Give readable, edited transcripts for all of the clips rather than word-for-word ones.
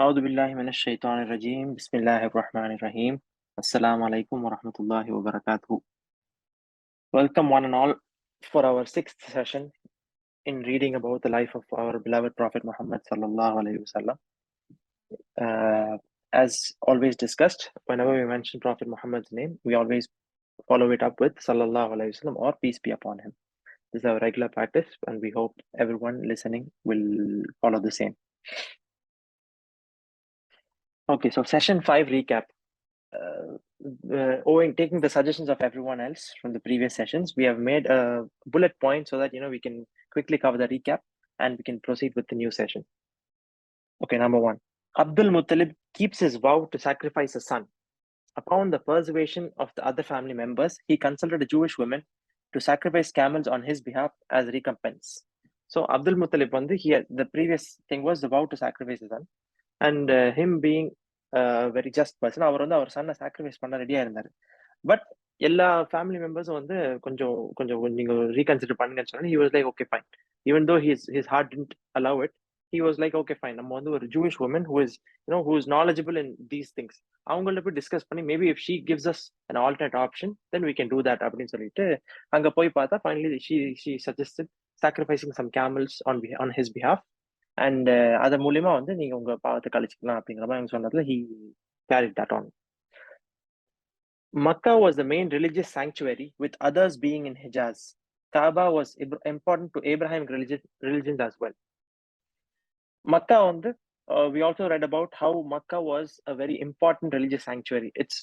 أعوذ بالله من الشيطان الرجيم بسم الله الرحمن الرحيم السلام عليكم ورحمة الله وبركاته. Welcome one and all for our sixth session in reading about the life of our beloved Prophet Muhammad sallallahu alaihi wasallam. As always discussed, whenever we mention Prophet Muhammad's name, we always follow it up with sallallahu alaihi wasallam or peace be upon him. This is our regular practice, and we hope everyone listening will follow the same. Okay, so session 5 recap. Taking the suggestions of everyone else from the previous sessions, we have made a bullet point so that we can quickly cover the recap and we can proceed with the new session. Okay, number 1. Abdul Muttalib keeps his vow to sacrifice a son. Upon the persuasion of the other family members, he consulted a Jewish woman to sacrifice camels on his behalf as recompense. So Abdul Muttalib, the previous thing was the vow to sacrifice his son, and him being very just person, அவர் அவர் சன்னை sacrifice பண்ண ரெடியா இருந்தாரு. But எல்லா family மெம்பர்ஸும் கொஞ்சம் கொஞ்சம் நீங்க ரீகன்சிடர் பண்ணுங்கன்னு சொன்னா he was like okay fine, even though his heart didn't allow it. He was like okay fine, நம்ம ஒரு Jewish woman who is knowledgeable in these things, அவங்கள்ட்ட போய் டிஸ்கஸ் பண்ணி maybe if she gives us an alternate option then we can do that அப்படின்னு சொல்லிட்டு அங்க போய் பார்த்தா finally she suggested sacrificing some camels on his behalf. And அது மூலியமா நீங்க உங்க பாவத்தை கழிச்சுக்கலாம் அப்படிங்கிற மாதிரி சொன்னதுல he carried that on. Makkah was the main religious sanctuary, with others being in Hijaz. Kaaba was important to Abrahamic religions as well. Makkah we also read about how Makkah was a very important religious sanctuary. It's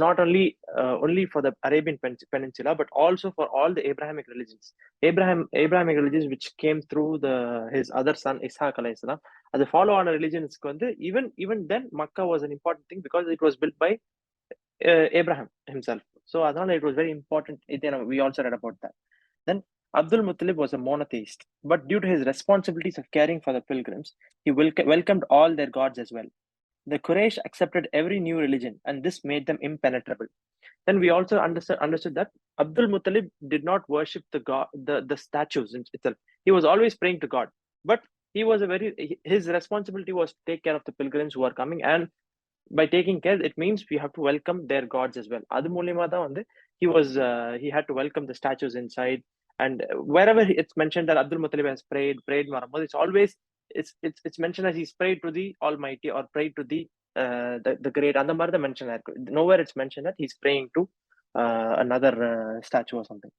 not only for the Arabian Peninsula, but also for all the Abrahamic religions. Abrahamic religions which came through his other son Ishaq alayhi salam. As a follow on religions, even then Makkah was an important thing because it was built by Abraham himself. So it was very important. We also read about that. Then Abdul Muttalib was a monotheist, but due to his responsibilities of caring for the pilgrims, he welcomed all their gods as well. The Quraysh accepted every new religion, and this made them impenetrable. Then we also understood that Abdul Muttalib did not worship the statues itself. He was always praying to God, but his responsibility was to take care of the pilgrims who are coming, and by taking care, it means we have to welcome their gods as well. Adu மூலியமா தான் he had to welcome the statues inside. And wherever it's mentioned that Abdul Muttalib has prayed வரும்போது, it's mentioned as he's prayed to the Almighty or prayed to the great. அந்த மாதிரி தான் mention ஆயிருக்கு. Nowhere it's mentioned that he's praying to another statue or something.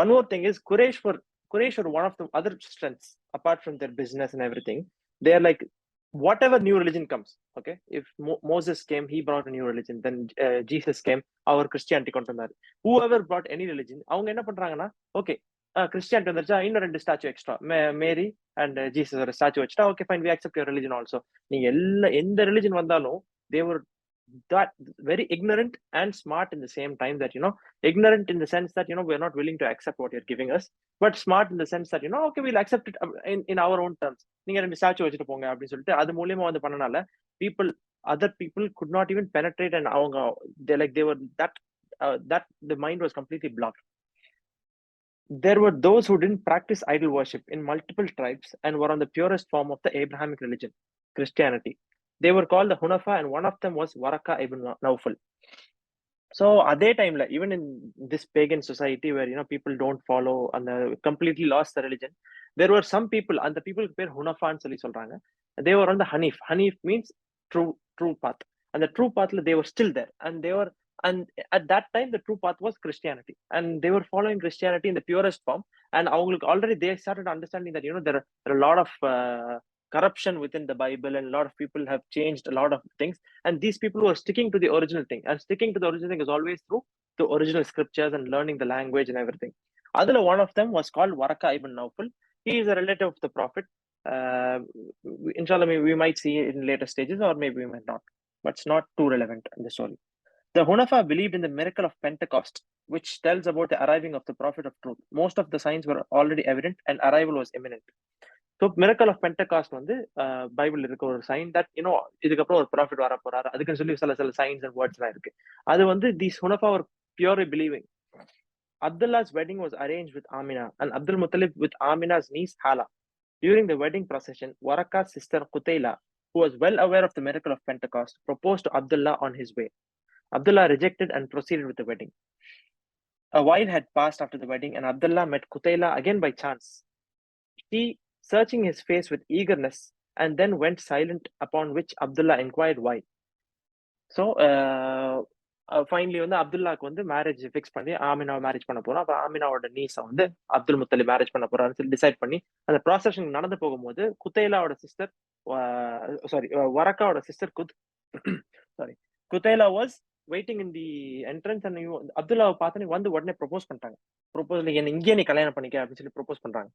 One more thing is Quraysh were one of the other strengths apart from their business and everything. They are like, whatever new religion comes, okay, if Moses came, he brought a new religion. Then Jesus came, our Christianity கொண்டு வந்தாரு. Whoever brought any religion, அவங்க என்ன பண்றாங்கன்னா, okay, Christianity வந்துருச்சா, இன்னும் 2 statue extra, Mary and Jesus ஒரு statue வச்சுட்டா, okay fine, we accept your religion also. நீங்க எந்த religion வந்தாலும் they were that very ignorant and smart in the same time. That ignorant in the sense that we're not willing to accept what you're giving us, but smart in the sense that okay, we'll accept it in our own terms. நீங்க 2 statue வச்சுட்டு போங்க அப்படின்னு சொல்லிட்டு அது மூலியமா பண்ணனால other people could not even penetrate, and they were that the mind was completely blocked. There were those who didn't practice idol worship in multiple tribes and were on the purest form of the Abrahamic religion, Christianity. They were called the Hunafa, and one of them was Waraka ibn Nawfal. So at that time, even in this pagan society where people don't follow and completely lost the religion, there were some people, and the people were Hunafa and சொல்லி சொல்றாங்க. They were on the Hanif. Hanif means true path, and the true path they were still there, and at that time the true path was Christianity, and they were following Christianity in the purest form. And already they started understanding that there are a lot of corruption within the Bible, and a lot of people have changed a lot of things, and these people were sticking to the original thing, and sticking to the original thing is always through the original scriptures and learning the language and everything. Adula, one of them was called Waraka ibn Nawfal. He is a relative of the Prophet. Inshallah, we might see it in later stages, or maybe we might not, but it's not too relevant in the story. The Hunafa believed in the miracle of Pentecost, which tells about the arriving of the prophet of truth. Most of the signs were already evident, and arrival was imminent. So miracle of Pentecost Bible இருக்க ஒரு sign that இதுக்கப்புறம் ஒரு profit வர போறாரு, அதுக்குன்னு சொல்லி சில science and words எல்லாம் இருக்கு. அது these Hunafa were purely believing. Abdullah's wedding was arranged with Amina, and Abdul Muttalib with Amina's niece Hala. During the wedding procession, Waraka's sister Qutayla who was well aware of the miracle of Pentecost, proposed to Abdullah on his way. Abdullah rejected and proceeded with the wedding. A while had passed after the wedding, and Abdullah met Kutayla again by chance. She, searching his face with eagerness, and then went silent, upon which Abdullah inquired why. So finally வந்து அப்துல்லாக்கு வந்து marriage fix பண்ணி ஆமினாவை marriage பண்ண போறோம். அப்போ ஆமினாவோட நீஸை வந்து Abdul Muthali marriage பண்ண போறான்னு சொல்லி டிசைட் பண்ணி அந்த ப்ராசஷன் நடந்து போகும்போது குத்தைலாவோட சிஸ்டர் வரக்காவோட sister sorry Qutaila was waiting in the entrance and அப்துல்லாவை பார்த்து வந்து உடனே ப்ரொபோஸ் பண்ணிட்டாங்க. ப்ரொபோஸ் என்ன இங்கே நீ கல்யாணம் பண்ணிக்க அப்படின்னு சொல்லி ப்ரொபோஸ் பண்றாங்க.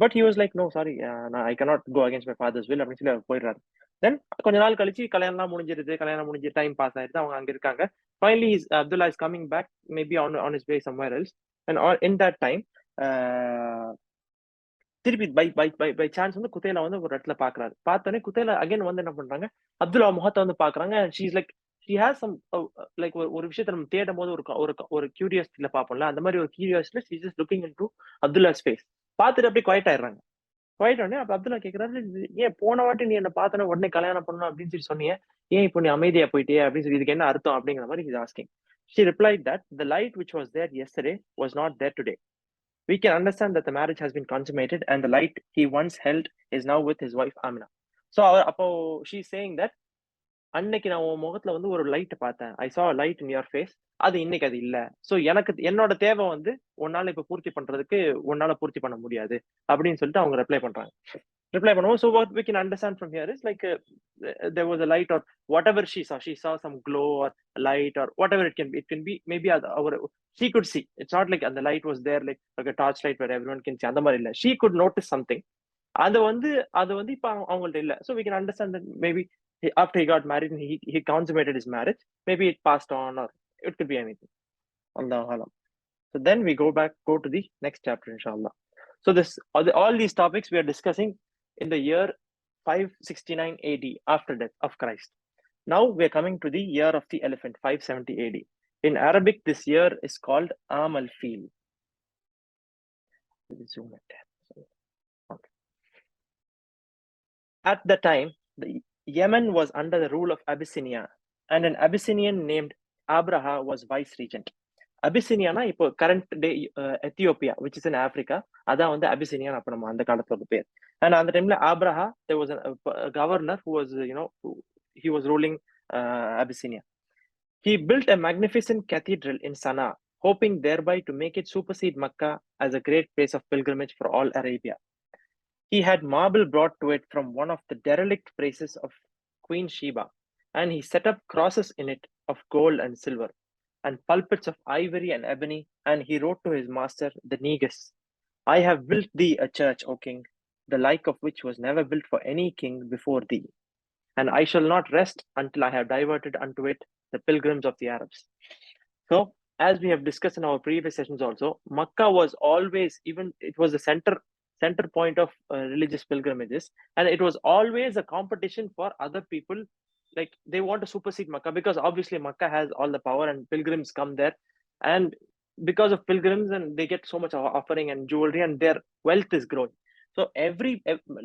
But he was like no sorry, நான் I cannot go against my father's will அப்படின்னு சொல்லி அவர் போயிடுறாரு. தென் கொஞ்ச நாள் கழிச்சு கல்யாணம் முடிஞ்சு டைம் பாஸ் ஆயிடுது, அவங்க அங்க இருக்காங்க. Finally, Abdullah is coming back, maybe on his way somewhere else, and in that time, திருப்பி பை சான்ஸ் வந்து குத்தையில வந்து ஒரு இடத்துல பாக்குறாரு. பார்த்தோன்னே குத்தையில அகைன் வந்து என்ன பண்றாங்க, அப்துல்லா முகத்தை வந்து பாக்குறாங்க. She's like she has some like ஒரு விஷயத்த நம்ம தேடும் போது ஒரு கியூரியாசிட்டியில பாப்போம்ல, அந்த மாதிரி ஒரு கியூரியாசிட்டியில she is looking into Abdullah's face. பார்த்துட்டு அப்படியே குவைட் ஆயிடுறாங்க. குவைட் உடனே அப்ப அப்துல்லா கேக்குறாரு, ஏன் போன வாட்டி நீ என்ன பார்த்தோன்னே உடனே கல்யாணம் பண்ணணும் அப்படின்னு சொல்லி சொன்னீங்க, ஏன் இப்போ நீ அமைதியா போயிட்டே அப்படின்னு சொல்லி இதுக்கு என்ன அர்த்தம் அப்படிங்கிற மாதிரி he's asking. She replied that the light which was there yesterday was not there today. We can understand that the marriage has been consummated and the light he once held is now with his wife Amina. So அப்போ she's saying that அன்னைக்கு நான் உன் முகத்துல வந்து ஒரு light பார்த்தேன், ஐ saw a light in your face, அது இன்னைக்கு அது இல்ல. சோ எனக்கு என்னோட தேவை வந்து உன்னால இப்ப பூர்த்தி பண்றதுக்கு உன்னால பூர்த்தி பண்ண முடியாது அப்படின்னு சொல்லிட்டு அவங்க ரிப்ளை பண்றாங்க. ரிப்ளை பண்ணுவோம். So what we can understand from here is like there was a light or whatever she saw some glow or light or whatever it can be maybe our she could see. It's not like the light was there like a torch light where everyone can see, அந்த மாதிரி இல்ல. She could notice something. அது வந்து இப்ப அவங்கள்ட்ட இல்ல. So we can understand that maybe after he got married and he consummated his marriage, maybe it passed on or it could be anything. So then we go to the next chapter, inshallah. So all these topics we are discussing in the year 569 AD, after death of Christ. Now we are coming to the year of the elephant, 570 AD. In Arabic, this year is called Am al-Fil. Zoom it. Okay. At the time, the Yemen was under the rule of Abyssinia, and an Abyssinian named Abraha was vice regent. அபிசினியானா இப்போ current day Ethiopia which is in Africa, அதான் வந்து அபிசினியா அப்ப நம்ம அந்த காலத்தோட பேர். And அந்த டைம்ல Abraha there was a governor who was he was ruling Abyssinia. He built a magnificent cathedral in Sana'a, hoping thereby to make it supersede Mecca as a great place of pilgrimage for all Arabia. He had marble brought to it from one of the derelict places of Queen Sheba, and he set up crosses in it of gold and silver, and pulpits of ivory and ebony, and he wrote to his master, the Negus, I have built thee a church, O king, the like of which was never built for any king before thee, and I shall not rest until I have diverted unto it the pilgrims of the Arabs. So, as we have discussed in our previous sessions also, Makkah was always, even it was the center point of religious pilgrimages, and it was always a competition for other people. Like they want to supersede Makkah because obviously Makkah has all the power and pilgrims come there, and because of pilgrims and they get so much offering and jewelry and their wealth is growing. So a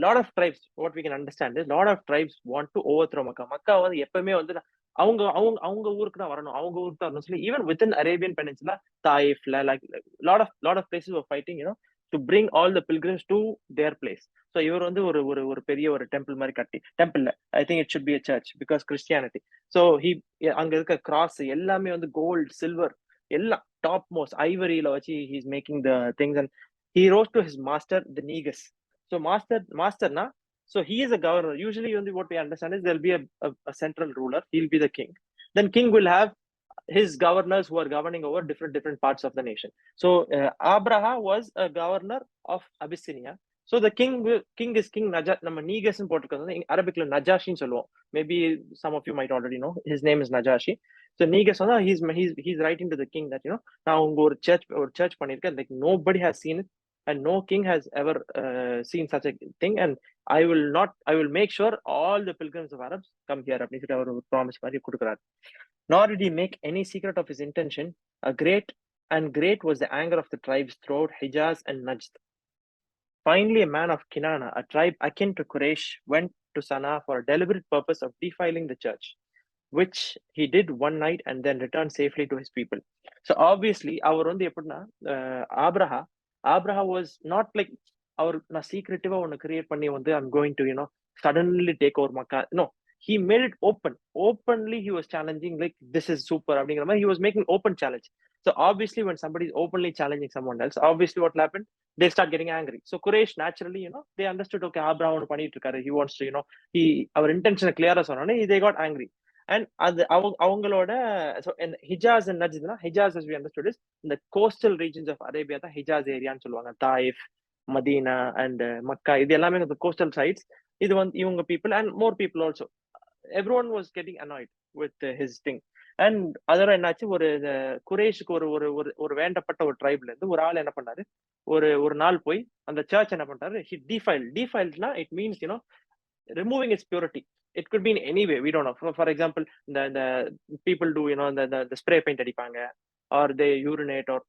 lot of tribes, what we can understand is lot of tribes want to overthrow Makkah. Makkah வந்து எப்பவுமே வந்து அவங்க ஊருக்கு தான் வரணும் சொல்லி even within Arabian Peninsula, Taifல like lot of places were fighting, to bring all the pilgrims to their place. So இவர் வந்து ஒரு பெரிய ஒரு டெம்பிள் மாதிரி கட்டி, temple I think it should be a church because Christianity. So அங்க இருக்க cross எல்லாமே வந்து கோல்ட் சில்வர் எல்லாம் டாப் மோஸ்ட் ஐவரியில வச்சு he is making the things, and he wrote to his master, the Negus. So masterனா, so he is a governor. Usually what we understand is there'll be a central ruler, he'll be the king, then king will have his governors who are governing over different parts of the nation. So Abraha was a governor of Abyssinia. So the king is King Najashi. நம்ம நீகஸ் போட்டுக்கிறது அரபிக்ல நஜாஷின்னு சொல்லுவோம். Maybe some of you might already know his name is Najashi. So நீகஸ் வந்து he's writing to the king that நான் உங்க ஒரு church பண்ணிருக்கேன், like nobody has seen it and no king has ever seen such a thing, and I will make sure all the pilgrims of Arabs come here அப்படின்னு சொல்லி அவர் promise மாதிரி கொடுக்குறாரு. Nor did he make any secret of his intention. Great was the anger of the tribes throughout Hijaz and Najd. Finally, a man of Kinana, a tribe akin to Quraysh, went to Sana'a for a deliberate purpose of defiling the church, which he did one night and then returned safely to his people. So obviously, அவர் வந்து எப்படின்னா Abraha was not like அவர் நான் சீக்ரெட்டிவா ஒன்னு create பண்ணி வந்து I'm going to suddenly take over Makkah. No, he made it openly. He was challenging like this is super அப்படிங்கிற மாதிரி he was making open challenge. So obviously when somebody is openly challenging someone else, obviously what will happen, they start getting angry. So Quraysh naturally they understood, okay, Abraham ஒன்னு பண்ணிட்டு இருக்காரு, he wants to our intention clear சொன்னோனே they got angry. And அது அவங்களோட ஹிஜாஸ் என்னதுன்னா, Hejaz as we understood is இந்த coastal regions of Arabia தான் ஹிஜாஸ் ஏரியான்னு சொல்லுவாங்க. தாயிஃப், மதீனா அண்ட் மக்கா, இது எல்லாமே இந்த கோஸ்டல் சைட்ஸ். இது வந்து இவங்க people and more people also. Everyone was getting annoyed with his thing. And அதோட என்னாச்சு, ஒரு குரேஷுக்கு ஒரு ஒரு ஒரு வேண்டப்பட்ட ஒரு ட்ரைப்ல இருந்து ஒரு ஆள் என்ன பண்ணாரு, ஒரு நாள் போய் அந்த சர்ச் என்ன பண்றாரு, ஹி டிஃபைல்ட்னா it means removing its purity. It could be in any way, we don't know. For example, the people do the spray paint அடிப்பாங்க, or they urinate, or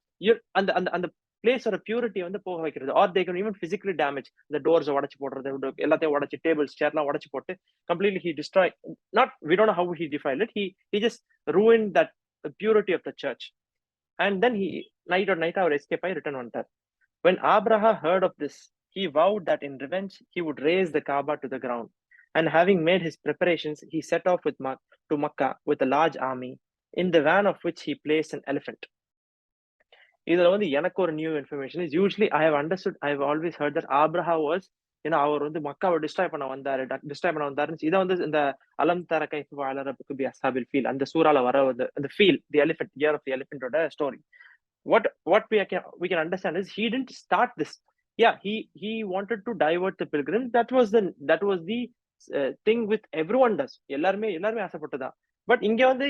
அந்த place or purity வந்து போக வைக்கிறது. Or they can even physically damage the doors உடைச்சு போடுறது, எல்லாத்தையும் உடைச்சு tables சேர்லாம் உடைச்சு போட்டு completely he destroy. Not, we don't know how he defiled it. He just ruined that purity of the church. And then he night அவர் escape ஆகி return வந்துட்டார். When Abraham heard of this, he vowed that in revenge he would raise the Kaaba to the ground. And having made his preparations, he set off to Makkah with a large army, in the van of which he placed an elephant. இதுல வந்து எனக்கு ஒரு new information is, usually I have understood, I have always heard that Abraham was, அவர் வந்து மக்காவை destroy பண்ண வந்தாரு. இதை வந்து இந்த அலம் தர கைஃப அலா ரப்புக பி அஸ்ஹாபில் ஃபீல், அந்த சூறால வர அந்த ஃபீல், the elephant, year of the எலிஃபென்ட்டோட story. What we can understand is he didn't start this. Yeah, he wanted to divert the pilgrims. That was the thing with everyone does. எல்லாருமே ஆசைப்பட்டதா. But இங்க வந்து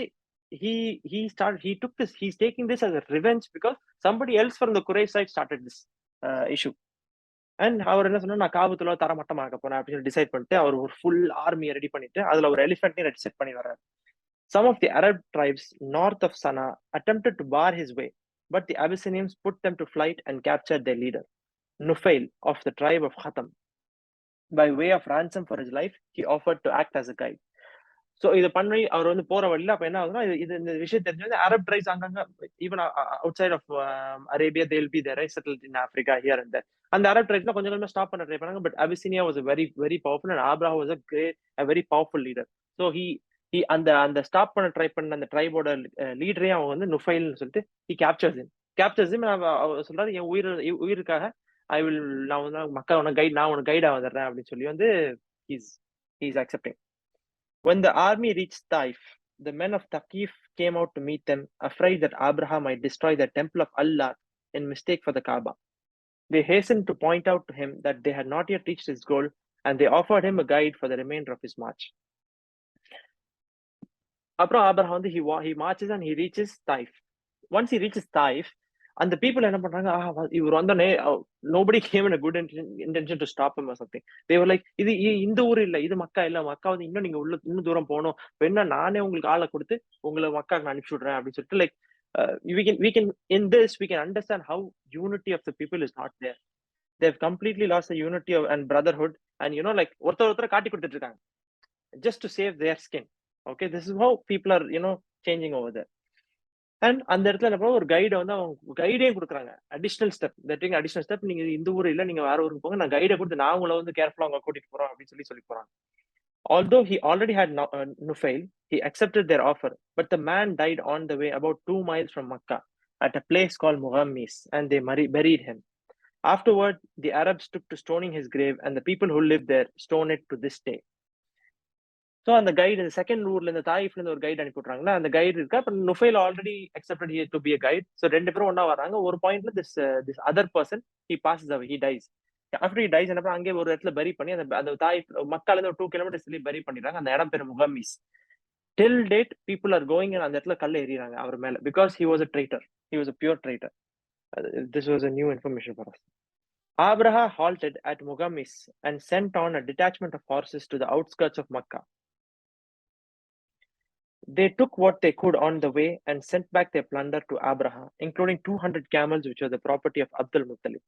he took this, he's taking this as a revenge because somebody else from the Quraysh side started this issue. And அவர் என்ன சொன்னா, நான் காபத்துல தரமட்டமாக்க போறேன் அப்படின்னு decide பண்ணிட்டு அவர் ஒரு ஃபுல் ஆர்மியை ரெடி பண்ணிட்டு அதுல ஒரு எலிஃபென்ட்டையும் செட் பண்ணி வர்றாரு. Some of the Arab tribes north of Sana'a attempted to bar his way, but the Abyssinians put them to flight and captured their leader, Nufail of the tribe of Khatam. By way of ransom for his life, he offered to act as a guide. So இதை பண்ணி அவர் வந்து போற வழியில அப்ப என்ன ஆகுதுன்னா, இந்த விஷயம் தெரிஞ்சு அரப் ட்ரைப்ஸ் அங்கங்க, even out of Arabia, they will be there, settled in Africa, here and there. அந்த அரப் ட்ரைப்ஸ்ல கொஞ்சம் கொஞ்சமா ஸ்டாப் பண்ண ட்ரை பண்ணாங்க. But Abyssinia was very very powerful and Abraham was a very powerful leader. So he அந்த stop பண்ண try பண்ண அந்த ட்ரைபோட லீடரே அவன் வந்து நுஃபைல்னு சொல்லிட்டு he captures him. அவர் சொல்றாரு, என் உயிருக்காக நான் வந்து மக்கள் நான் உனக்கு கைடா வந்துடுறேன் அப்படின்னு சொல்லி வந்து he's accepting. When the army reached Taif, the men of Thaqif came out to meet them, afraid that Abraham might destroy the temple of Allah in mistake for the Kaaba. They hastened to point out to him that they had not yet reached his goal, and they offered him a guide for the remainder of his march. அப்புறம் Abraham வந்து he marches and he reaches Taif. Once he reaches Taif, and the people என்ன பண்றாங்க, இவர் வந்தோடனே nobody came in a good intention to stop him or something. They were like, இது இந்த ஊர் இல்ல, இது மக்கா இல்ல, மக்கா வந்து இன்னும் நீங்க இன்னும் தூரம் போகணும், வேணா நானே உங்களுக்கு ஆளை கொடுத்து உங்களை மக்காக்கு நான் அனுப்பிச்சு விடுறேன் அப்படின்னு சொல்லிட்டு, like we can in this we can understand how unity of the people is not there. They've completely lost the unity and brotherhood, and like ஒருத்தர் காட்டி கொடுத்துட்டு இருக்காங்க just to save their skin. Okay, this is how people are changing over there. And அந்த இடத்துல என்ன ஒரு கைடை வந்து அவங்க கைடையும் கொடுக்குறாங்க, அடிஷனல் ஸ்டெப், நீங்க இந்த ஊர் இல்ல, நீங்க வேற ஊருக்கு போங்க, நான் கைடை கொடுத்து நான் உங்களை வந்து கேர்ஃபுல்லா அவங்க கூட்டிட்டு போறோம் அப்படின்னு சொல்லி போறாங்க. Although he already had Nufail, he accepted their offer, but the man died on the way about 2 miles from Makkah at a place called Mughammis, and they buried him. Afterward, the Arabs took to stoning his grave, and the people who lived there stone it to this day. So அந்த guide, இந்த second ஊர்ல இந்த தாயிஃப்ல இருந்து ஒரு guide அனுப்பிவிட்றாங்களா, அந்த guide இருக்கா. இப்போ Nufail already accepted here to be a guide. So 2 பேரும் ஒன்னா வராங்க. ஒரு பாயிண்ட்ல this other person he passes away, he dies. After he dies என்ன அங்கே ஒரு இடத்துல பரி பண்ணி அந்த தாயிஃப் மக்கால இருந்து ஒரு 2 கிலோமீட்டர்ஸ் பரி பண்ணிடுறாங்க. அந்த இடம் பேர் முகம்மிஸ். Till date people are going, அந்த இடத்துல கல்ல எறிறாங்க அவர் மேல, because he was a traitor, he was a pure traitor. This was a new information for us. Abraham halted at Mughammis and sent on a detachment of horses to the outskirts of Makkah. They took what they could on the way and sent back their plunder to Abraham, including 200 camels, which were the property of Abdul Muttalib.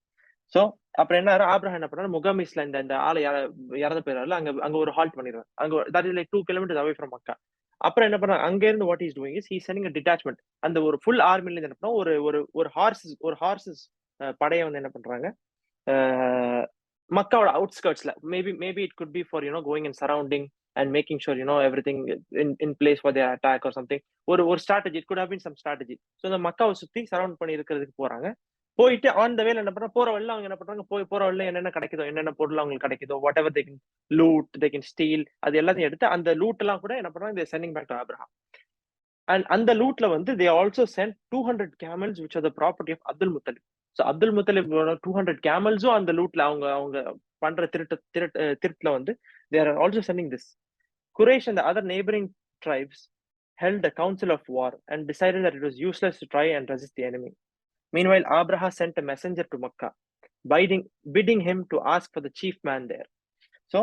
So அப்புறம் என்ன Abraham என்ன பண்றாரு, முகாமிஸ்ல இந்த ஆளை இறந்து போயிடுறாரு. அங்க ஒரு ஹால்ட் பண்ணிடுறாரு. அங்க that is like 2 kilometres away from Mecca. அப்புறம் என்ன பண்றாங்க, அங்க இருந்து what is doing is he sending a detachment. அந்த ஒரு ஃபுல் ஆர்மில இருந்து என்ன பண்ணா, ஒரு ஒரு ஒரு ஹார்சஸ் படைய வந்து என்ன பண்றாங்க, மக்காவோட அவுட்ஸ்கர்ட்ஸ்ல maybe it could be for going and surrounding and making sure everything in place for their attack or something. ஒரு strategy, it could have been some strategy. So இந்த மக்காவை சுத்தி சரௌண்ட் பண்ணி இருக்கிறதுக்கு போறாங்க. போயிட்டு ஆன் த வேல என்ன பண்றாங்க, போற வழியில அவங்க என்ன பண்றாங்க, போற வழியில என்னென்ன கிடைக்குதோ, என்னென்ன பொருள் அவங்களுக்கு கிடைக்குதோ, whatever they can loot, they can steal, அது எல்லாத்தையும் எடுத்து அந்த லூட் எல்லாம் கூட என்ன பண்றாங்க, they sending back to Abraham. And அந்த லூட்ல வந்து they also sent 200 camels which are the property of Abdul Muttalib. So Abdul முத்தலிபோட 200 camelsம் அந்த லூட்ல அவங்க அவங்க பண்ற திருட்டுல வந்து they are also sending this. Quraysh and the other neighboring tribes held a council of war and decided that it was useless to try and resist the enemy. Meanwhile, Abraha sent a messenger to Makkah, bidding him to ask for the chief man there. So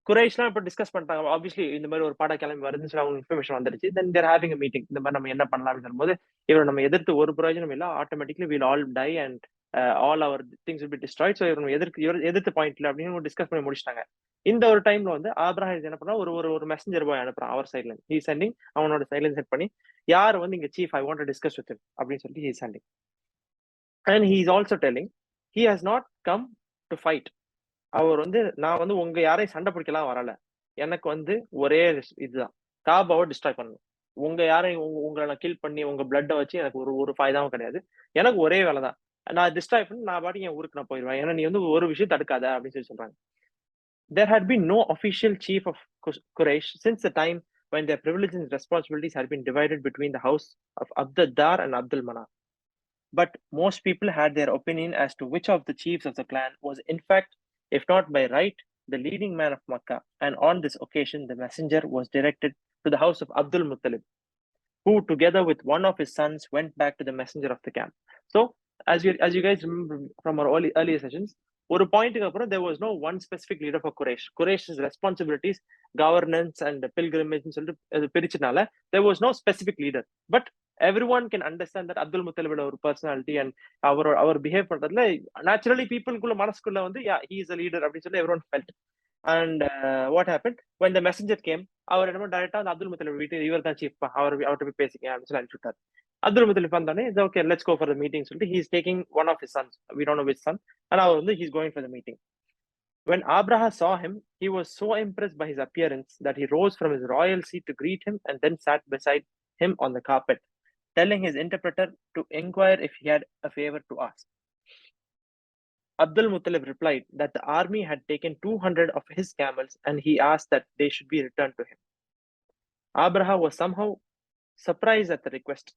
குரேஷ்லாம் இப்போ discuss பண்ணிட்டாங்க. Obviously இந்த மாதிரி ஒரு பாடம் கிளம்பி வருதுன்னு சொல்லி அவங்க இன்ஃபர்மேஷன் வந்துருச்சு. தென் தேர் ஹேவிங் அ மீட்டிங். இந்த மாதிரி நம்ம என்ன பண்ணலாம்னு சொல்லும்போது, இவரை நம்ம எதிர்த்து ஒரு பிரயோஜனம் இல்லை, automatically will all die and all our things will be destroyed. So இவர் எதிர்த்து பாயிண்ட் இல்லை அப்படின்னு டிஸ்கஸ் பண்ணி முடிச்சிட்டாங்க. இந்த ஒரு டைம்ல வந்து ஆப்ரஹாம் என்ன பண்ணா, ஒரு மெசஞ்சர் பாய் அனுப்புறான் அவர் சைட்ல. ஹீ சென்டிங், அவனோட சைட்ல செட் பண்ணி, யார் வந்து இங்க chief, I want to discuss with him அப்படின்னு சொல்லிட்டு he sending. And he is also telling he has not come to fight. அவர் வந்து, நான் வந்து உங்க யாரையும் சண்டை பிடிக்கலாம் வரல, எனக்கு வந்து ஒரே இதுதான், காபாவை டிஸ்ட்ராய் பண்ணணும். உங்க யாரையும் உங்களை நான் கில் பண்ணி உங்க பிளட்டை வச்சு எனக்கு ஒரு ஃபாய்தாவும் கிடையாது. எனக்கு ஒரே வேலை தான், நான் டிஸ்ட்ராய் பண்ணி நான் பாட்டுக்கு என் ஊருக்கு நான் போயிடுவேன். ஏன்னா நீ வந்து ஒரு விஷயம் தடுக்காத அப்படின்னு சொல்லி சொல்றாங்க. There had been no official chief of Quraysh since the time when their privileges and responsibilities had been divided between the house of Abd Dar and Abdul Manaf. But most people had their opinion as to which of the chiefs of the clan was in fact, if not by right, the leading man of Makkah. And on this occasion, the messenger was directed to the house of Abdul Muttalib, who together with one of his sons went back to the messenger of the camp. So as you guys remember from our earlier sessions, ஒரு பாயிண்ட்டுக்கு அப்புறம் there was no one specific leader for Quraysh. Quraysh's responsibilities, governance and pilgrimage சொல்லிட்டு பிரிச்சனால there was no specific leader. But everyone can understand that Abdul முத்தலிபோட ஒரு personality and our behave பண்றதுல naturally பீப்புளுக்குள்ள மனசுக்குள்ள வந்து he is a leader அப்படின்னு சொல்லி everyone felt. And what happened when the messenger came, அவர் என்னமோ டைரக்டா அந்த அப்துல் முத்தலிப் வீட்டு இவர் தான் சீஃப், அவர்கிட்ட போய் பேசிக்க அப்படின்னு சொல்லி அனுப்பிச்சுட்டாரு. அப்துல் முத்தலிப் வந்தானே, okay let's go for the meeting சொல்லிட்டு he is taking one of his sons, we don't know which son, and அவர் வந்து he is going for the meeting. When Abraha saw him, he was so impressed by his appearance that he rose from his royal seat to greet him and then sat beside him on the carpet, telling his interpreter to inquire if he had a favor to ask. Abdul Muttalib replied that the army had taken 200 of his camels and he asked that they should be returned to him. Abraha was somehow surprised at the request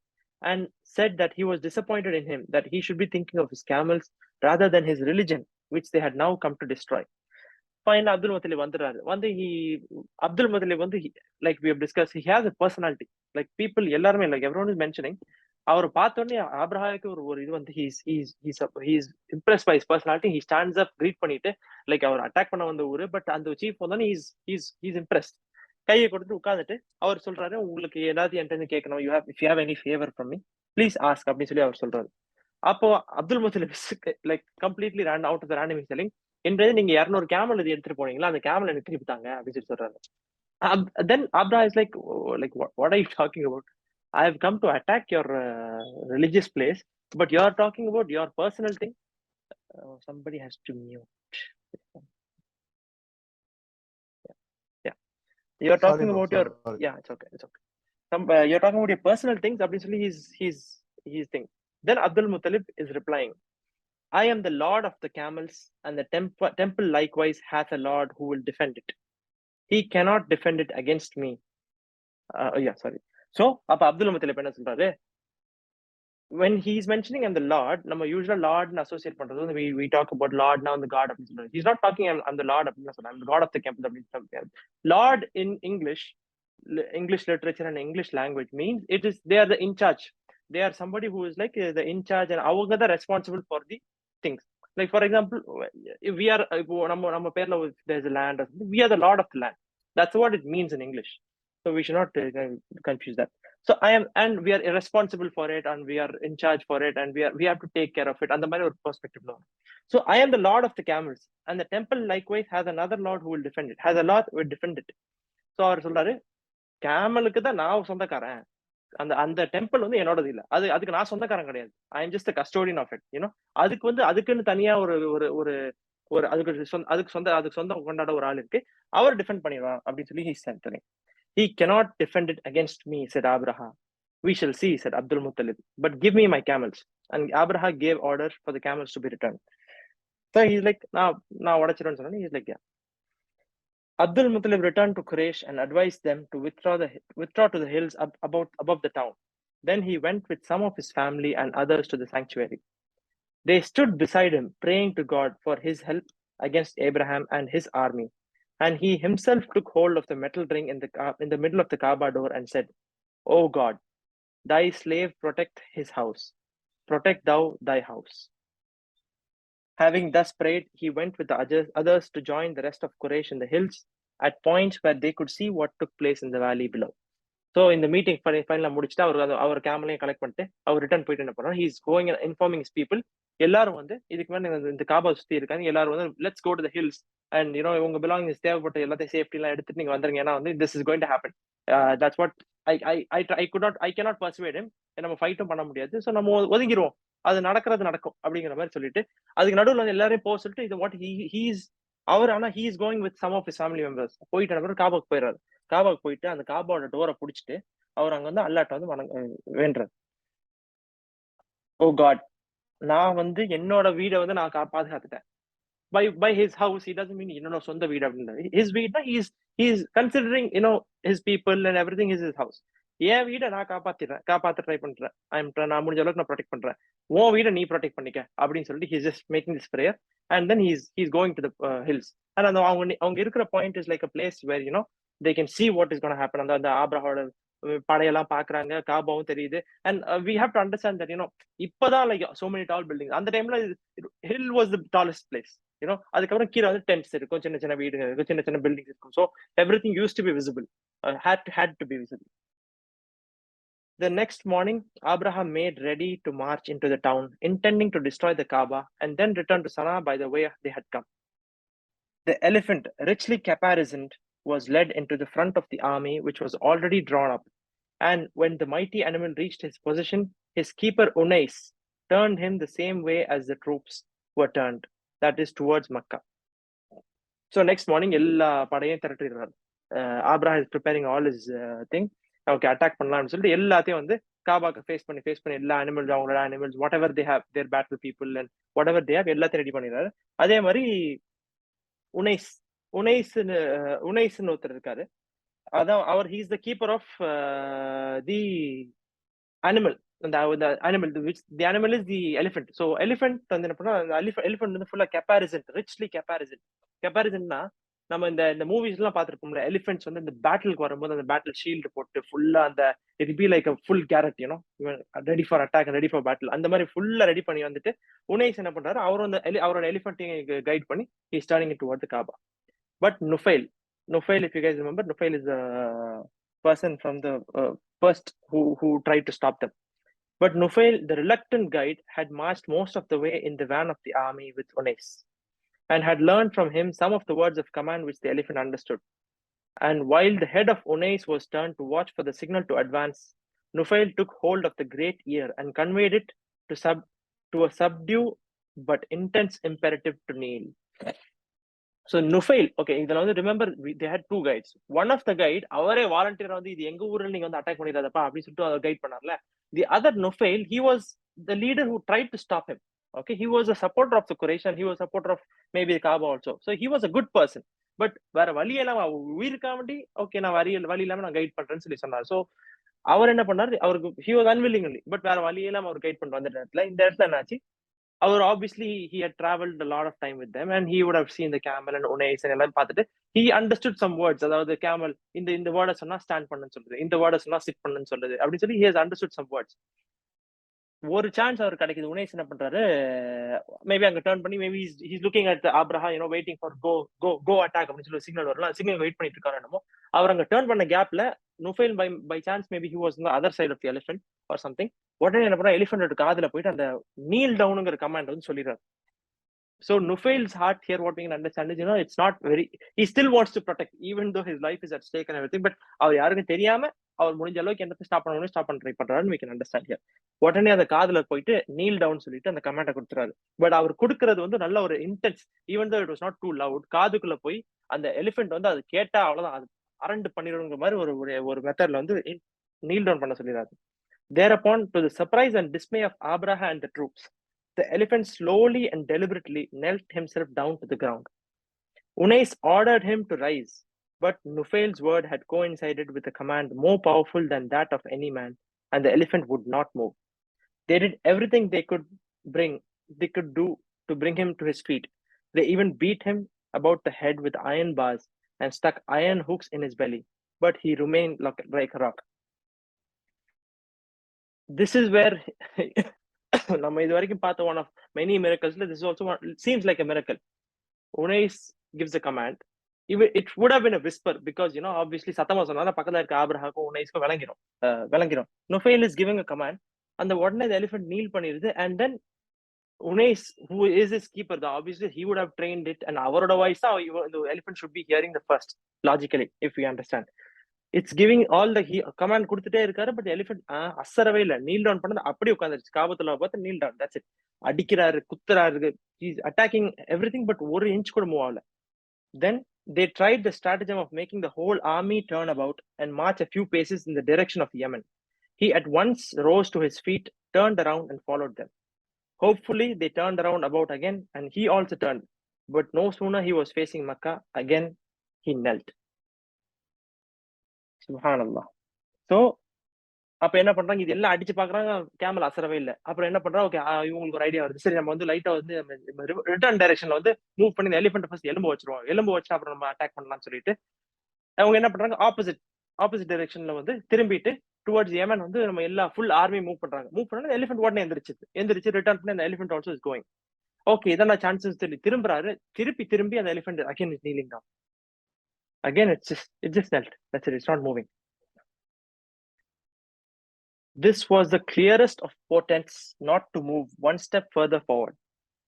and said that he was disappointed in him, that he should be thinking of his camels rather than his religion, which they had now come to destroy. Fine, Abdul Muttalib வந்துறாரு. வந்து Abdul Muttalib வந்து, like we have discussed, he has a personality. Like people எல்லாருமே, like everyone is mentioning, அவர் பார்த்த உடனே ஆப்ரஹாமுக்கு ஒரு இது வந்து he's impressed by his personality. He stands up, greet பண்ணிட்டு, like அவர் attack பண்ண வந்த ஊரு, பட் அந்த சீஃப் வந்தோடனே he's impressed. கையை கொடுத்து உட்கார்ந்துட்டு அவர் சொல்றாரு, உங்களுக்கு ஏதாவது என்கிட்ட கேட்கணும், if you have any favor from me, please ask அப்படின்னு சொல்லி அவர் சொல்றாரு. அப்போ Abdul Muttalib like completely run out of the random selling, என்றது நீங்க 200 கேமல் இது எடுத்துட்டு போனீங்களா, அந்த கேமல் எனக்கு திருப்பி தாங்க அப்படின்னு சொல்லி சொல்றாரு. Then Abra is like what are you talking about? I have come to attack your religious place, but you are talking about your personal thing. Somebody has to mute. Yeah. You are talking about your, yeah, it's okay. You're talking about your personal things. Obviously, he's thing. Then Abdul Muttalib is replying, I am the lord of the camels, and the temple likewise hath a lord who will defend it. He cannot defend it against me. Sorry. So, அப்ப அப்துல் முத்தலிப் என்ன சொல்றாரு, when he is mentioning I'm the lord, நம்ம யூசுவலா lord னு associate பண்றது we talk about lord now the god அப்படின்னு சொல்றாரு. He's not talking I'm the lord அப்படின்னு சொல்றாரு, I'm the god of the temple அப்படின்னு சொல்றாரு. Lord in English literature and English language means they are the in charge. They are somebody who is like the in charge, and அவங்க தான் responsible for the things. Like for example, if we are நம்ம பேர்ல there's a land, we are the lord of the land. That's what it means in English. So we should not confuse that. So and we are irresponsible for it, and we are in charge for it, and we have to take care of it. And the matter perspective no. So I am the lord of the camels, and the temple likewise has another lord who will defend it. Has a lord who will defend it. So அவர் சொல்றாரு, கேமலுக்கு தான் நான் சொந்தக்காரன், அந்த அந்த temple வந்து என்னோடது இல்ல, அதுக்கு நான் சொந்தக்காரன் கிடையாது. I am just custodian of it, you know. அதுக்கு வந்து அதுக்குன்னு தனியா ஒரு ஒரு ஒரு ஒரு அதுக்கு சொந்தம் கொண்டாட ஒரு ஆள் இருக்கு, அவர் டிஃபெண்ட் பண்ணிடுவான் அப்படின்னு சொல்லி he's centring. He cannot defend it against me, said Abraham. We shall see, said Abdul Muttalib. But give me my camels. And Abraham gave order for the camels to be returned. So he's like, now what? He's like, yeah. Abdul Muttalib returned to Quraysh and advised them to withdraw to the hills above the town. Then he went with some of his family and others to the sanctuary. They stood beside him, praying to God for his help against Abraham and his army. And he himself took hold of the metal ring in the middle of the Kaaba door and said, O God, thy slave protect his house. Protect thou thy house. Having thus prayed, he went with the others to join the rest of Quraysh in the hills at points where they could see what took place in the valley below. So in the meeting, ஃபைனலாக முடிச்சுட்டு அவர் கேமலையும் collect பண்ணிட்டு அவர் return போயிட்டு என்ன பண்ணுறோம், he's going informing his people. எல்லாரும் வந்து இதுக்கு மேலே இந்த காபா சுற்றி இருக்காங்க, எல்லாரும் வந்து let's go to the hills and you know உங்க பிலாங்கிங்ஸ் தேவைப்பட்ட எல்லாத்தையும் சேஃப்டிலாம் எடுத்துட்டு நீங்க வந்துருங்க, ஏன்னா வந்து this is going to happen. That's what I cannot persuade him. நம்ம ஃபைட்டும் பண்ண முடியாது, ஸோ நம்ம ஒதுங்கிடுவோம், அது நடக்கும் அப்படிங்கிற மாதிரி சொல்லிட்டு அதுக்கு நடுவில் வந்து எல்லாரையும் போக சொல்லிட்டு இது வாட் ஹீஸ் அவர். ஆனா he is going with some of his family members. போயிட்டு காபாக்கு போயிடுறாரு. காபாக்கு போயிட்டு அந்த காபாவோட டோரை பிடிச்சிட்டு அவர் அங்க வந்து அல்லாட்ட வந்து வேண்டுறாரு. ஓ காட், நான் வந்து என்னோட வீடை வந்து நான் பாதுகாத்துட்டேன். by his house he doesn't mean என்னோட சொந்த வீடு அப்படின்னு. his வீடுனா he is considering his people and everything is his house. என் வீடை நான் காப்பாத்த ட்ரை பண்றேன், நான் முடிஞ்ச அளவுக்கு நான் ப்ரொடெக்ட் பண்றேன், உன் வீடை நீ ப்ரொடெக்ட் பண்ணிக்க அப்படின்னு சொல்லிட்டு he's just making this prayer and then he's going to the hills. and அந்த அவங்க இருக்கிற point is like a place where they can see what is going to happen. அந்த ஆபிரஹாமோட படையெல்லாம் பாக்குறாங்க, காபாவும் தெரியுது. and we have to understand that இப்பதான் like so many tall buildings. அந்த டைம்ல hill was the tallest place. அதுக்கப்புறம் கீழே வந்து டென்ட்ஸ் இருக்கும், சின்ன சின்ன வீடுங்க இருக்கும், சின்ன சின்ன பில்டிங்ஸ் இருக்கும். so everything used to be visible, had to be visible. The next morning, Abraham made ready to march into the town, intending to destroy the Kaaba and then return to Sana'a by the way they had come. The elephant, richly caparisoned, was led into the front of the army, which was already drawn up. And when the mighty animal reached his position, his keeper Unais turned him the same way as the troops were turned, that is towards Makkah. So next morning, எல்லா படையும் திரட்டிடுறாரு. Abraham is preparing all his thing. Okay, attack பண்ணலாம்னு சொல்லிட்டு எல்லாத்தையும் வந்து காபாக்கு face பண்ணி எல்லா animals, அவங்களோட animals, whatever they have, their battle people and whatever they have எல்லாத்தையும் ரெடி பண்ணிடுறாரு. அதே மாதிரி உனைஸ்ன்னு ஒருத்தர் இருக்காரு. அதான் அவர் he's the keeper of the animal. அந்த animal the animal is the elephant. So elephant வந்து என்ன பண்ணா, எலிஃபென்ட் வந்து ஃபுல்லா கெப்பாரிசன், ரிச்லி கெப்பாரிசன்னா நம்ம இந்த மூவிஸ் எல்லாம் பார்த்திருப்போம்ல, எலிஃபென்ட்ஸ் வந்து இந்த பேட்டிலுக்கு வரும்போது அந்த பேட்டில் ஷீல்டு போட்டு ஃபுல்லா அந்த it be like full carrot, ready for attack, ready for battle, அந்த மாதிரி ஃபுல்லா ரெடி பண்ணி வந்துட்டு உனைஸ் என்ன பண்றாரு, அவரோட எலிஃபென்ட்டையும் கைட் பண்ணி he is turning toward the Kaaba. But Nufail, if you guys remember, Nufayl is the person from the first who tried to stop them. But Nufayl, the reluctant guide, had marched most of the way in the van of the army with Unais, and had learned from him some of the words of command which the elephant understood. And while the head of Unais was turned to watch for the signal to advance, Nufayl took hold of the great ear and conveyed it to a subdued but intense imperative to kneel. So Nufayl, okay, இதுல வந்து remember they had two guides. One of the guide அவரே வாலண்டியரா வந்து இது எங்க ஊர்ல நீங்க வந்து attack பண்ணிடாதப்பா அப்படி சொல்லிட்டு அவர் guide பண்ணார்ல. The other Nufayl, he was the leader who tried to stop him. Okay, he was a supporter of the Quraysh and he was a supporter of maybe the Kaaba also. So he was a good person. But வேற வழி இல்லாம உயிருக்கா வேண்டி okay நான் வழி இல்லாம நான் guide பண்றேன்னு சொல்லி சொன்னார். ஸோ அவர் என்ன பண்ணாரு, அவருக்கு he was unwillingly, பட் வேற வழி இல்லாம அவர் கைட் பண்ணிட்டு வந்த இந்த இடத்துல என்னாச்சு, அவர் obviously he had traveled a lot of time with them and he would have seen the camel and Unais and எல்லாம் பார்த்துட்டு he understood some words. அதாவது camel இந்த வேர்டை சொன்னா ஸ்டாண்ட் பண்ணுன்னு சொல்லுது, இந்த வேர்டை சொன்னா சிட் பண்ணுன்னு சொல்லுது அப்படின்னு சொல்லி he has understood some words. ஒரு சான்ஸ் அவர் கிடைக்குது. உனைஸ் என்ன பண்றாரு, மேபி அங்க டர்ன் பண்ணி maybe he's looking at Abraham, waiting for go attack அப்படின்னு சொல்லி சிக்னல் வரலாம், சிக்னல் வெயிட் பண்ணிட்டு இருக்காரு என்னமோ. அவர் அங்க டர்ன் பண்ண கேப்ல Nufail by chance maybe he was on the other side of the elephant or something. உடனே என்ன பண்ணா எலிஃபென்ட் காதுல போயிட்டு அந்த kneel downங்கிற கமாண்ட் வந்து சொல்லிடுறாரு. So Nufail's heart here, what we can understand is, it's not very, he still wants to protect, even though his life is at stake and everything, but அவர் யாருக்கும் தெரியாம அவர் முடிஞ்ச அளவுக்கு என்னத்தை ஸ்டாப் பண்ண ட்ரை பண்றாருன்னு we can understand here. உடனே அந்த காதுல போயிட்டு kneel down சொல்லிட்டு அந்த கமெண்ட்டை கொடுத்துறாரு. பட் அவர் கொடுக்கறது வந்து நல்ல ஒரு intense, even though it was not too loud, காதுக்குள்ள போய் அந்த எலிஃபென்ட் வந்து அது கேட்டா அவ்வளவுதான், அது அரண்டு பண்ணிடுங்கிற மாதிரி ஒரு மெத்தட்ல வந்து kneel down பண்ண சொல்லிடுறாரு. Thereupon, to the surprise and dismay of Abraha and the troops, the elephant slowly and deliberately knelt himself down to the ground. Unais ordered him to rise, but Nufail's word had coincided with a command more powerful than that of any man, and the elephant would not move. They did everything they could do to bring him to his feet. They even beat him about the head with iron bars and stuck iron hooks in his belly, but he remained like a rock. This is where நம்ம இது வரைக்கும் பார்த்த one of many miracles, this is also one, it seems like a miracle. Unais gives a command. It would have been a whisper because obviously சத்தமா சொன்னா பக்கத்துல இருக்க ஆபிரகாமுக்கும் உனைஸ்க்கும் விளங்கிடும். Nufail is giving a command and the உடனே the elephant kneel பண்ணிருது, and then Unais, who is his keeper, obviously he would have trained it, and அவரோட voice தான் the elephant should be hearing the first, logically, if we understand. It's giving all the command கொடுத்துட்டே இருக்காரு, but elephant அசரவே இல்ல, kneel down பண்ணது அப்படியே உட்காந்துருச்சு. காபத்துல பார்த்து kneel down, that's it. அடிக்கிறாரு, குத்துறாரு, he's attacking everything, but ஒரு இன்ச் கூட மூவ் ஆகல. Then they tried the stratagem of making the whole army turn about and march a few paces in the direction of Yemen. He at once rose to his feet, turned around and followed them. Hopefully they turned around about again, and he also turned, but no sooner he was facing Makkah, again he knelt. சுப்ஹானல்லாஹ். So அப்ப என்ன பண்றாங்க, இது எல்லாம் அடிச்சு பாக்குறாங்க, camel அசரவே இல்லை. அப்புறம் என்ன பண்றா, ஓகே இவங்களுக்கு ஒரு ஐடியா வருது, சரி நம்ம வந்து லைட்டா வந்து ரிட்டர்ன் டைரக்ஷன்ல வந்து மூவ் பண்ணி இந்த எலிஃபென்ட் ஃபர்ஸ்ட் எலும்பு வச்சிருவோம், எலும்பு வச்சு அப்புறம் நம்ம அட்டாக் பண்ணலாம்னு சொல்லிட்டு அவங்க என்ன பண்றாங்க, ஆப்போசிட் டைரக்ஷன்ல வந்து திரும்பிட்டு டுவர்ட்ஸ் யமன் வந்து நம்ம எல்லா ஃபுல் ஆர்மி மூவ் பண்ணா எலிஃபென்ட் உடனே எந்திரிச்சு ரிட்டர்ன் பண்ணி அந்த elephant also is going. Okay இதெல்லாம் சான்சஸ் சொல்லி திரும்புறாரு, திரும்பி அந்த elephant again is kneeling down. Again, it just knelt. That's it. It's not moving. This was the clearest of portents not to move one step further forward.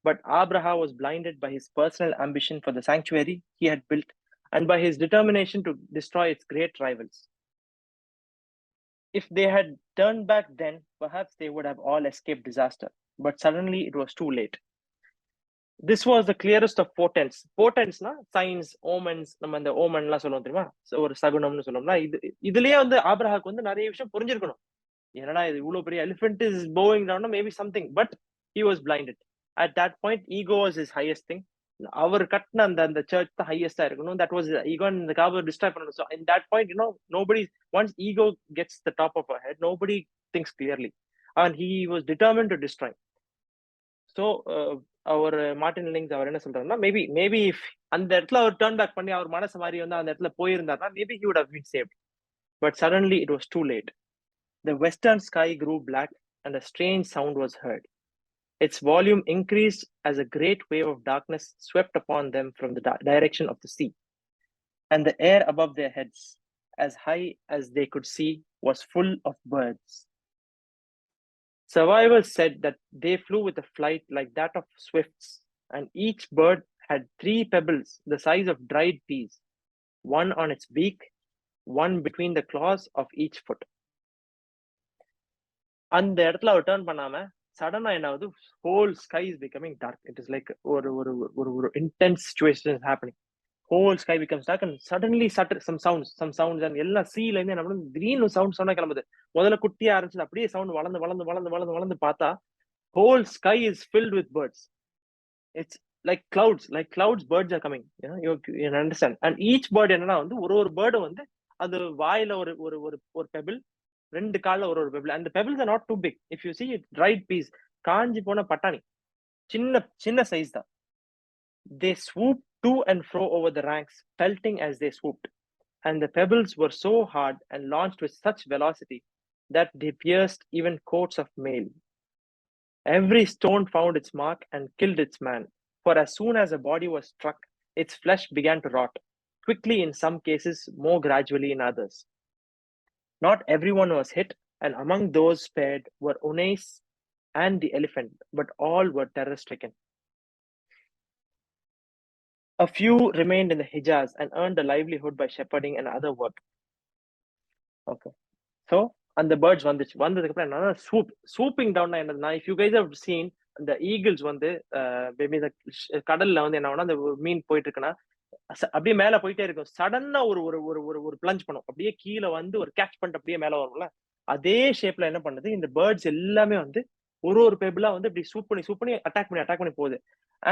But Abraha was blinded by his personal ambition for the sanctuary he had built and by his determination to destroy its great rivals. If they had turned back then, perhaps they would have all escaped disaster. But suddenly it was too late. This was the clearest of portents. Portentsனா signs, omens, நம்ம இந்த ஓமன்லாம் சொல்லுவோம் தெரியுமா, ஒரு சகுனம்னு சொல்லுவோம்னா, இதுலயே வந்து ஆபிரகாமுக்கு வந்து நிறைய விஷயம் புரிஞ்சிருக்கணும். என்னடா இது இவ்வளவு பெரிய எலிஃபென்ட் இஸ் போயிங் down, maybe something, but he was blinded. At that point, ego was his highest thing. அவர் கட்டின அந்த சர்ச் தான் ஹையஸ்டா இருக்கணும். That was ego, and the காபை டிஸ்ட்ராய் பண்ணணும். So in that point, nobody, once ego gets the top of our head, nobody thinks clearly, and he was determined to destroy. So அவர் Martin Lings அவர் என்ன சொல்றாருன்னா, maybe if அந்த இடத்துல அவர் turn back பண்ணி அவர் மனசு மாதிரி வந்து அந்த இடத்துல போயிருந்தாருன்னா, maybe he would have been saved. But suddenly it was too late. The western sky grew black and a strange sound was heard. Its volume increased as a great wave of darkness swept upon them from the direction of the sea. And the air above their heads, as high as they could see, was full of birds. Survivors said that they flew with a flight like that of swifts, and each bird had 3 pebbles the size of dried peas, one on its beak, one between the claws of each foot. அந்த இடத்துல அவர் turn பண்ணாம சடனா என்ன ஆகுது, whole sky is becoming dark. It is like ஒரு intense situation is happening. Whole sky becomes dark and suddenly some sounds and எல்லாம் சீல இருந்து என்ன பண்ணுது, திடீர்னு சவுண்ட் கிளம்புது. முதல்ல குட்டியா ஆரம்பிச்சது, அப்படியே சவுண்ட் வளர்ந்து பார்த்தா whole sky is filled with birds. It's like clouds, birds are coming. You understand? And each bird என்னன்னா வந்து ஒரு பேர்டு வந்து அது வாயில ஒரு பெபிள், 2 கால்ல ஒரு pebble. and the pebbles are not too big. If you see it, dried peas, காஞ்சி போன பட்டாணி, சின்ன சைஸ் தான். They swooped to and fro over the ranks, pelting as they swooped, and the pebbles were so hard and launched with such velocity that they pierced even coats of mail. Every stone found its mark and killed its man, for as soon as a body was struck, its flesh began to rot, quickly in some cases, more gradually in others. Not everyone was hit, and among those spared were Unais and the elephant, but all were terror-stricken. A few remained in the Hijaz and earned a livelihood by shepherding and other work. Okay. So, and the birds வந்ததுக்கு அப்புறம் என்னன்னா swooping down என்னன்னா, if you guys have seen the eagles வந்து maybe இந்த கடல்ல வந்து என்ன ஆகும்னா, அந்த மீன் போயிட்டு இருக்குன்னா அப்படியே மேல போயிட்டே இருக்கும். சடனா ஒரு ஒரு ஒரு ஒரு ஒரு பிளஞ்ச் பண்ணும். அப்படியே கீழ வந்து ஒரு கேட்ச் பண்ணிட்டு அப்படியே மேல வரும்ல. அதே ஷேப்ல என்ன பண்ணுது, இந்த பேர்ட்ஸ் எல்லாமே வந்து ஒரு ஒரு பெபிளா வந்து இப்படி சூப் பண்ணி அட்டாக் பண்ணி போகுது.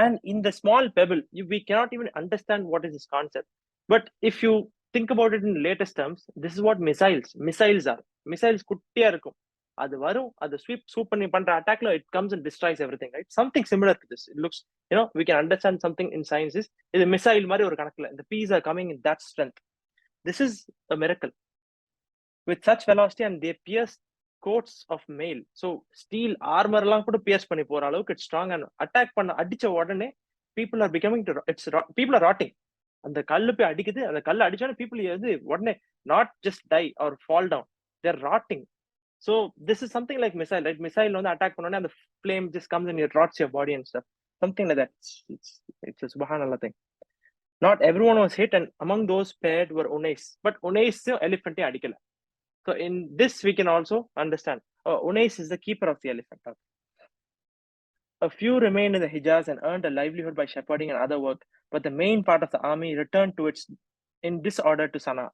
அண்ட் இந்த small pebble we cannot even understand what is this concept. But if you think about it in latest terms, this is what missiles are. Missiles குட்டியா இருக்கும். அது வரும், அது ஸ்வீப் பண்ணி பண்ற அட்டாக்ல it comes and destroys everything, right? Something similar to this. It looks, we can understand something in science is இது missile மாதிரி ஒரு கணக்குல the peas are coming in that strength. This is a miracle. With such velocity and they pierce coats of mail. So steel armor எல்லாம் கூட pierce பண்ணி போற அளவுக்கு it's strong and attack பண்ண அடிச்ச உடனே people are becoming to people are rotting. அந்த கல்லு போய் அடிக்குது, அந்த கல்லு அடிச்சோடனே people வந்து உடனே not just die or fall down, they're rotting. So this is something like missile, right? Missile வந்து attack பண்ணோடனே அந்த flame just comes and it rots your body and stuff. Something like that. It's a subhanallah thing. Not everyone was hit, and among those spared were Unais. But Unais elephant அடிக்கல. So in this we can also understand. Unais is the keeper of the elephant. A few remained in the Hijaz and earned a livelihood by shepherding and other work, but the main part of the army returned to its in disorder to Sana'a.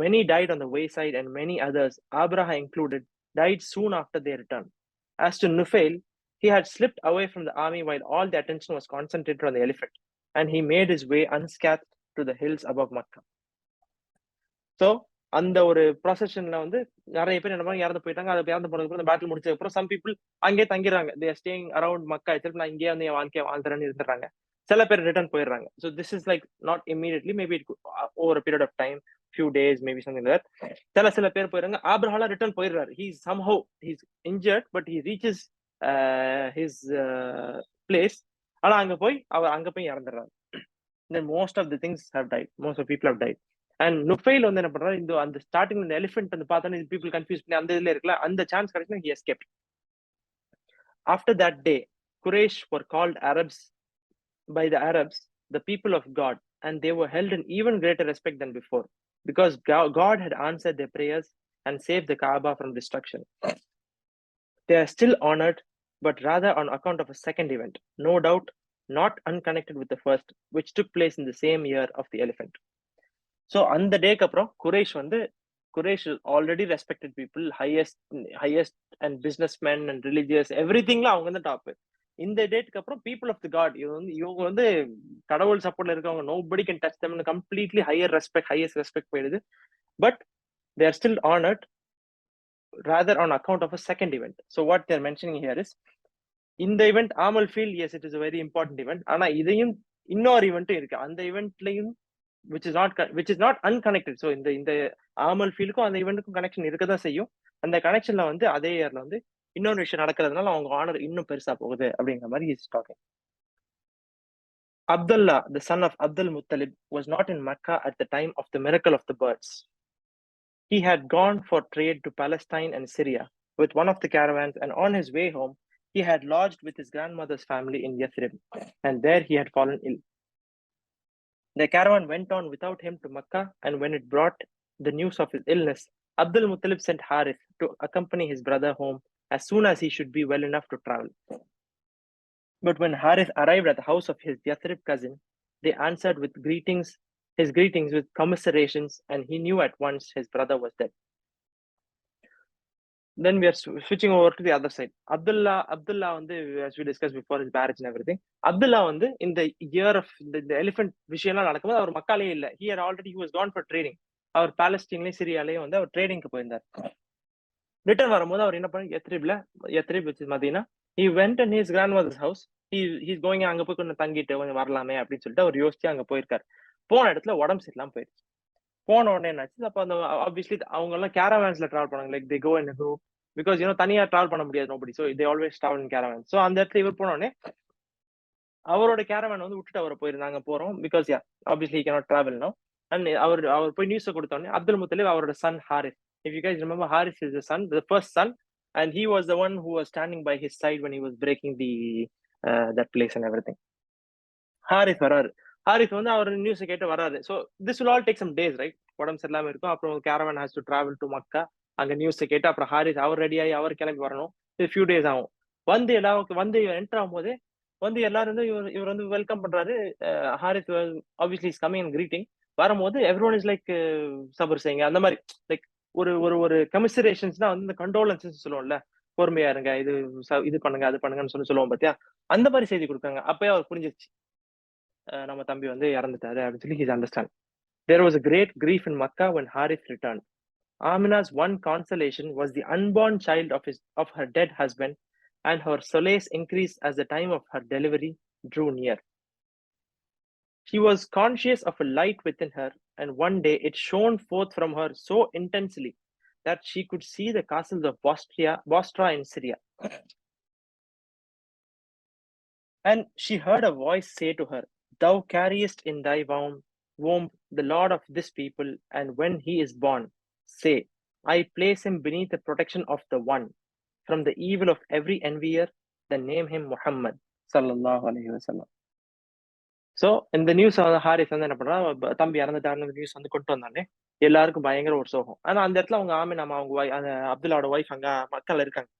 Many died on the wayside, and many others, Abraha included, died soon after their return. As to Nufail, he had slipped away from the army while all the attention was concentrated on the elephant, and he made his way unscathed to the hills above Makkah. So, அந்த ஒரு ப்ரொசஷன்ல வந்து நிறைய பேர் என்ன பண்ணி இறந்து போயிட்டாங்க. அது இறந்து போனதுக்கு அப்புறம் பேட்டில் முடிச்சதுக்கு அப்புறம் சம் பீப்புள் அங்கேயே தங்கிடுறாங்க. தே ஆர் ஸ்டேயிங் அரௌண்ட் மக்கா. திருப்பி நான் இங்கேயே வந்து என் வாழ்க்கையை வாழ்ந்துறேன்னு இருந்துடுறாங்க. சில பேர் ரிட்டர்ன் போயிடுறாங்க. So this is like not immediately, maybe it over period of time, few days, maybe something like that. சில பேர் போயிடுறாங்க. ஆப்ரஹாம் ரிட்டர்ன் போயிடுறாரு. He somehow he's injured, but he reaches his place. ஆனா அங்க போய் இறந்துடுறாரு. Then most of the things have died. Most of the people have died. And Nufail வந்து என்ன பண்றாரு, இந்த அந்த ஸ்டார்டிங் இந்த எலிஃபென்ட் வந்து பார்த்தோன்னே people கன்ஃபியூஸ் பண்ணி அந்த இதுல இருக்குல்ல, அந்த chance கிடைச்சுன்னா he escaped. After that day, Quraysh were called Arabs by the Arabs, the people of God, and they were held in even greater respect than before, because God had answered their prayers and saved the Kaaba from destruction. They are still honored, but rather on account of a second event, no doubt not unconnected with the first, which took place in the same year of the elephant. So அந்த டேக்கு அப்புறம் Quraysh already respected people, highest and businessman and religious எவ்ரிதிங்ல அவங்க வந்து top. இந்த டேட்டுக்கு அப்புறம் people of the God, இவங்க வந்து கடவுள் சப்போர்ட்ல இருக்கவங்க, nobody can touch them, completely highest respect போயிடுது. But they are still honored rather on account of a second event. So what they are mentioning here is, இந்த event AMOLED feel, yes it is a very important event, ஆனா இதையும் இன்னொரு ஈவெண்ட்டும் இருக்கு. அந்த ஈவெண்ட்லயும் which is not unconnected. So இந்த AMOLED ஃபீலுக்கும் அந்த ஈவெண்ட்டுக்கும் connection இருக்கதான் செய்யும். அந்த கனெக்ஷன்ல வந்து அதே இயர்ல வந்து இன்னொரு விஷயம் நடக்கிறதுனால அவங்க ஆனர் இன்னும் பெருசா போகுது அப்படிங்கிற மாதிரி is talking. Abdullah, the son of Abdul Muttalib, was not in Mecca at the time of the miracle of the birds. He had gone for trade to Palestine and Syria with one of the caravans, and on his way home, he had lodged with his grandmother's family in Yathrib, and there he had fallen ill. The caravan went on without him to Mecca, and when it brought the news of his illness, Abdul Muttalib sent Harith to accompany his brother home as soon as he should be well enough to travel. But when Harith arrived at the house of his Yathrib cousin, they answered his greetings with commiserations, and he knew at once his brother was dead. Then we are switching over to the other side. Abdullah வந்து, as we discussed before, his marriage and everything. Abdullah வந்து இந்த year of the elephant விஷயம்லாம் நடக்கும்போது அவர் மக்காலே இல்ல. He was gone for trading. அவர் பாலஸ்தீன்லயும் சிரியாலயும் வந்து அவர் ட்ரேடிங்க்கு போயிருந்தார். Return வரும்போது அவர் என்ன பண்ண, Yathrib which is Medina, he went in his grandmother's house. He's going அங்க போய் கொஞ்சம் தங்கிட்டு கொஞ்சம் வரலாமே அப்படின்னு சொல்லிட்டு அவர் யோசிச்சு அங்க போயிருக்காரு. போன இடத்துல உடம்பு சரியில்லாம போயிடுச்சு. போன உடனே என்னாச்சு, அப்ப அந்த ஆப்வியஸ்லி அவங்க எல்லாம் கேரவான்ஸ்ல டிராவல் பண்ணாங்க. Like they go in a group because தனியா டிராவல் பண்ண முடியாது nobody, so they always travel in caravans. So அந்த இடத்துல இவர் போன உடனே அவரோட கேரவான் வந்து விட்டுட்டு அவரை போயிருந்தாங்க போறோம், because obviously he cannot travel now. And அவர் போய் நியூஸ் கொடுத்த உடனே அப்துல் முத்தலிப் அவரோட son Haris If you guys remember, Harith is the first son, and he was the one who was standing by his side when he was breaking that place and everything. Haris வராரு. Haris வந்து அவர் news கேட்டு வராரு. So this will all take some days, right? உடம்பு சரியில்லாம இருக்கும். அப்புறம் caravan has to travel to Mecca. அங்க நியூஸ் கேட்டு அப்புறம் ஹாரிஸ் அவர் ரெடி ஆகி அவர் கிளம்பி வரணும். ஃபியூ டேஸ் ஆகும். வந்து என்டர் ஆகும்போது எல்லாரும் வந்து இவர் வந்து வெல்கம் பண்றாரு. Haris obviously is coming and greeting. வரும்போது எவ்ரிஒன் இஸ் லைக் சபர் செய்யுங்க அந்த மாதிரி, லைக் ஒரு ஒரு ஒரு கமிசரேஷன்ஸ்னா வந்து இந்த கண்டோலன்ஸ் சொல்லுவோம்ல, பொறுமையா இருங்க, இது பண்ணுங்க அது பண்ணுங்கன்னு சொல்லுவோம் பாத்தியா, அந்த மாதிரி செய்தி கொடுக்காங்க. அப்பயே அவர் புரிஞ்சிச்சு நம்ம தம்பி வந்து இறந்துட்டாரு அப்படின்னு சொல்லி he's understand. There was a great grief in Makkah when Harith returned. Amina's one consolation was the unborn child of her dead husband, and her solace increased as the time of her delivery drew near. She was conscious of a light within her, and one day it shone forth from her so intensely that she could see the castles of Bostra in Syria. And she heard a voice say to her, "Thou carriest in thy womb the Lord of this people, and when he is born, say, I place him beneath the protection of the One. From the evil of every envier, then name him Muhammad." Sallallahu Alaihi Wasallam. So இந்த news Harris வந்து என்ன பண்றா, தம்பி இறந்துட்டாருன்னு news வந்து கொண்டு வந்தானே எல்லாருக்கும் பயங்கர ஒரு சோகம். ஆனா அந்த இடத்துல அவங்க ஆமினா அவங்க அந்த அப்துல்லாவோட ஒய்ஃப் அங்க மக்கள் இருக்காங்க.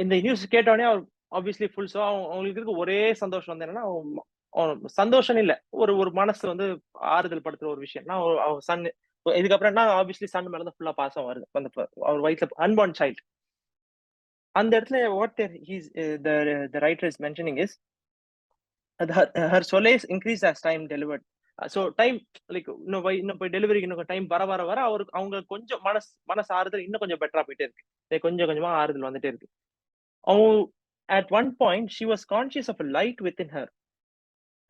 இந்த நியூஸ் கேட்டோடனே அவர் ஆப்வியஸ்லி ஃபுல் ஷோ அவங்களுக்கு இருக்க ஒரே சந்தோஷம் வந்து என்னன்னா, சந்தோஷம் இல்ல, ஒரு ஒரு மனசு வந்து ஆறுதல் படுத்துற ஒரு விஷயம்னா சன். இதுக்கப்புறம் என்ன, ஆப்வியஸ்லி சன் மேலதான் ஃபுல்லா பாசம் வருது. அந்த அவர் வயிற்றுல அன்பார்ன் சைல்டு. அந்த இடத்துல what the writer is mentioning is her solace increased as time delivered. So time like இன்னும் போய் டெலிவரிக்கு இன்னும் டைம் வர அவங்களுக்கு கொஞ்சம் மனசு ஆறுதல் இன்னும் கொஞ்சம் பெட்டரா போயிட்டே இருக்கு. கொஞ்சம் கொஞ்சமா ஆறுதல் வந்துட்டே இருக்கு. At one point, she was conscious of a light within her,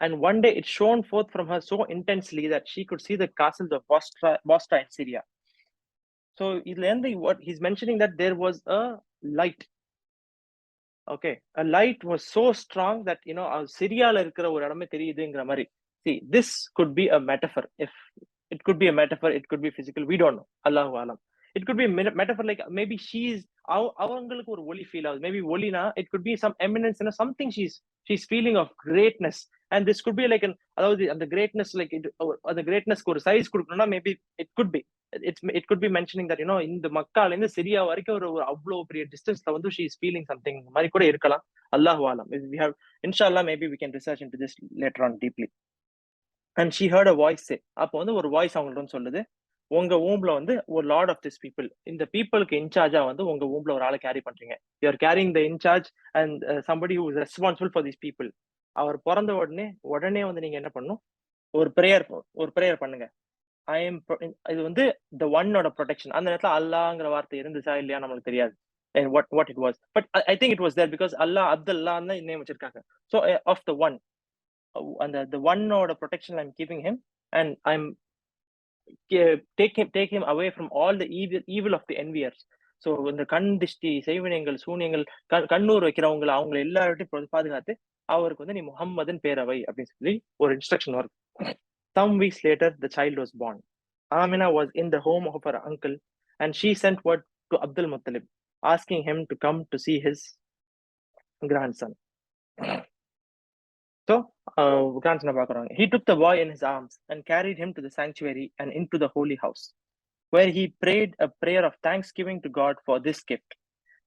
and one day it shone forth from her so intensely that she could see the castles of Bostra in Syria. So, what he's mentioning that there was a light. Okay, a light was so strong that Syria la irukra or idame theriyudungra mari. See, this could be a metaphor. If it could be a metaphor, it could be physical, we don't know. Allahu alam. It could be a metaphor, like maybe avangalukku ஒரு ஒளி feel ஆகுது. Maybe ஒளினா it could be some eminence, something she's feeling of greatness, and this could be like அதாவது அந்த greatness, like அந்த greatnessக்கு ஒரு size கொடுக்கணும்னா maybe it could be mentioning that இந்த மக்கால இருந்து சிரியா வரைக்கும் ஒரு அவ்வளவு பெரிய டிஸ்டன்ஸ்ல வந்து she is feeling something மாதிரி கூட இருக்கலாம். அல்லாஹு அலம். We have, inshallah, maybe we can research into this later on deeply. And she heard a voice say, அப்போ வந்து ஒரு வாய்ஸ் அவங்கள்ட்ட சொல்லுது, உங்க ஊம்ல வந்து ஒரு லார்ட் ஆஃப் திஸ் பீப்புள், இந்த பீப்புளுக்கு இன்சார்ஜா வந்து உங்க ஊம்ல ஒரு ஆளை கேரி பண்றீங்க. You are carrying the incharge and somebody who is responsible for this people. அவர் பிறந்த உடனே வந்து நீங்க என்ன பண்ணணும், ஒரு ப்ரேயர் பண்ணுங்க. இது வந்து the one-ஓட ப்ரொடெக்ஷன். அந்த இடத்துல அல்லாங்கிற வார்த்தை இருந்துச்சா இல்லையா நம்மளுக்கு தெரியாது. And what it was, but I think it was there because Allah, Abdullah ன்னு நேம் வச்சிருக்காங்க. So of the one, and the one-ஓட protection, I'm keeping him, and I'm take him away from all the evil of the enviers. So இந்த கண் திஷ்டி, செய்வினைகள், சூனியங்கள், கண்ணூர் வைக்கிறவங்களை அவங்க எல்லார்ட்டையும் பாதுகாத்து அவருக்கு வந்து நீ முஹம்மதுன்னு பேரவை அப்படின்னு சொல்லி ஒரு இன்ஸ்ட்ரக்ஷன் வருது. Some weeks later, the child was born. Amina was in the home of her uncle, and she sent word to Abdul Muttalib, asking him to come to see his grandson. So, grandson, he took the boy in his arms and carried him to the sanctuary and into the holy house, where he prayed a prayer of thanksgiving to God for this gift.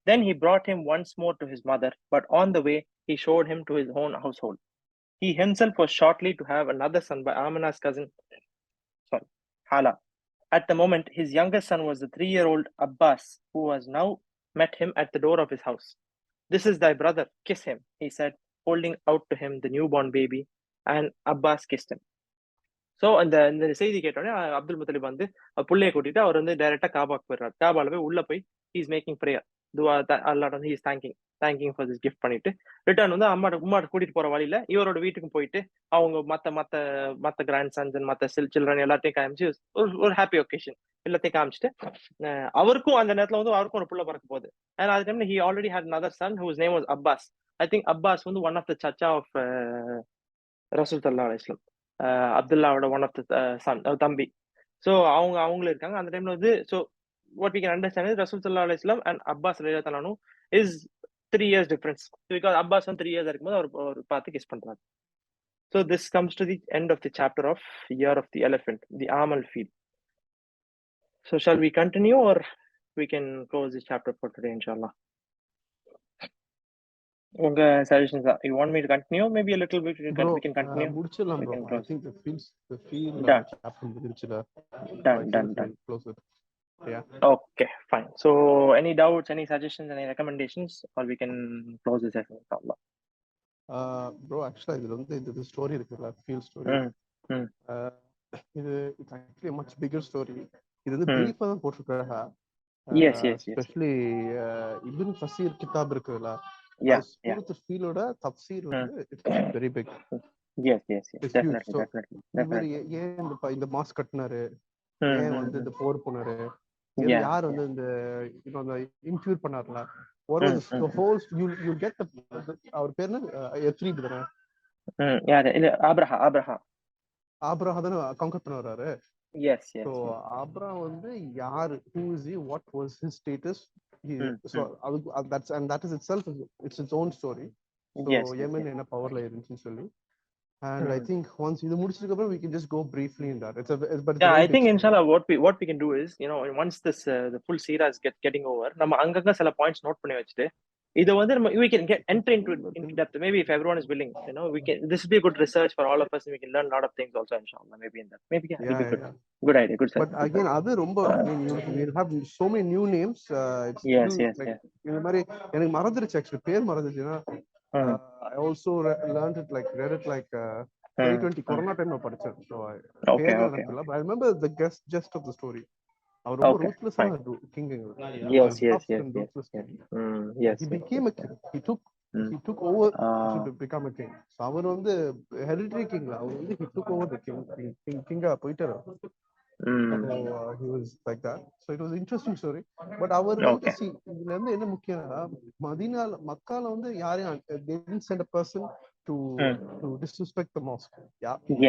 Then he brought him once more to his mother, but on the way, he showed him to his own household. He himself was shortly to have another son by Amina's cousin, Hala. At the moment, his youngest son was the 3-year-old Abbas, who was now met him at the door of his house. "This is thy brother, kiss him," he said, holding out to him the newborn baby, and Abbas kissed him. So, இந்த செய்தி கேட்டோடனே அப்துல் முத்தலிப் வந்து புள்ளைய கூட்டிட்டு அவர் வந்து டைரக்டா காபாக்கு போயிடுறாரு. காபால போய் உள்ள போய் ஹீஸ் மேக்கிங் பிரேயர், துவா, அல்லாஹ் வந்து he's thanking for this gift பண்ணிட்டு ரிட்டர்ன் வந்து உம்மாட்ட கூட்டிட்டு போற வழியில இவரோட வீட்டுக்கு போயிட்டு அவங்க மத்த கிராண்ட் சன்ஸ் அண்ட் மத்த சில்ட்ரன் எல்லாத்தையும் காமிச்சு ஒரு ஹாப்பி ஒகேஷன் எல்லாத்தையும் காமிச்சிட்டு அவருக்கும் அந்த நேரத்துல வந்து அவருக்கும் ஒரு புள்ள பிறக்க போகுது. அண்ட் அது டைம்ல he already had another son whose name was Abbas. I think Abbas வந்து one of the chacha of ரசூல் ஸல்லல்லாஹு அலைஹி வஸல்லம், அப்துல்லாவோட ஒன் ஆஃப் த சன், தம்பி. ஸோ அவங்களும் இருக்காங்க அந்த டைம்ல வந்து. So what we can understand is Rasul sallallahu alaihi wasallam and Abbas radiallahu anhu is 3 years difference, because Abbas on 3 years இருக்கும்போது அவர் பார்த்து கிஸ் பண்றாரு. So this comes to the end of the chapter of Year of the Elephant, the Amal Field. So shall we continue or we can close this chapter for today, inshallah? உங்க suggestions are, you want me to continue? Maybe a little bit we can continue. முடிச்சலாம் We bro. can I close. think the field Done. chapter முடிஞ்சிருச்சுல. Done. Close it. Yeah. Okay, fine. So any doubts, any suggestions, any recommendations, or we can close this session, inshallah. Bro, actually இதுல வந்து இந்த story இருக்குல்ல, field story. இது it's actually a much bigger story. இது வந்து பிரீஃபா தான் போட்டுருக்காங்க. Yes. Especially Ibn Fasir கிதாப் இருக்குல்ல. Surah Al-Filோட தஃப்சீர் வந்து it's very big. Yes. Definitely. இவர் ஏன் இந்த மாஸ் கட்டினாரு, ஏன் வந்து இந்த போர் போனாரு, யார் வந்து இந்த இன்ஃபியூர் பண்ணாருல, what was the whole you get the அவர் பேர் என்ன, எத்ரீப் தானே? யாரு? இல்ல, ஆப்ரஹா தானே கான்கர் பண்ண வராரு. Yes. So Abra வந்து யாரு, who is he, what was his status? So that is itself, it's its own story. So Yemen என்ன பவர்ல இருந்துச்சுன்னு சொல்லி, and I think once இது முடிச்சதுக்கு அப்புறம் we can just go briefly in that. It's I think inshallah what we can do is, once this the full seerah is getting over, நம்ம அங்கங்க சில points note பண்ணி வச்சிட்டு இத வந்து we can enter into depth. Maybe if everyone is willing, this will be a good research for all of us, and we can learn a lot of things also, inshallah. Maybe in that. Good idea. Good. But again, அது ரொம்ப, you have so many new names. It's yes. இந்த மாதிரி எனக்கு மறந்துருச்சு, actually பேர் மறந்துச்சுனா. I also read it like 2020 corona time படிச்சேன். So okay. I remember the gist of the story. அவர் ரொம்ப ruthless ஆன king. Yes. He became a king. He took over to become a king. So அவர் வந்து hereditary king la, அவர் வந்து he took over the king போயிட்டாரு. So he was like that. So it was an interesting story. But அவர் வந்து இதுல இருந்து என்ன முக்கியம்னா, மதீனால மக்கால வந்து யாரையும் they didn't send a person to disrespect the mosque.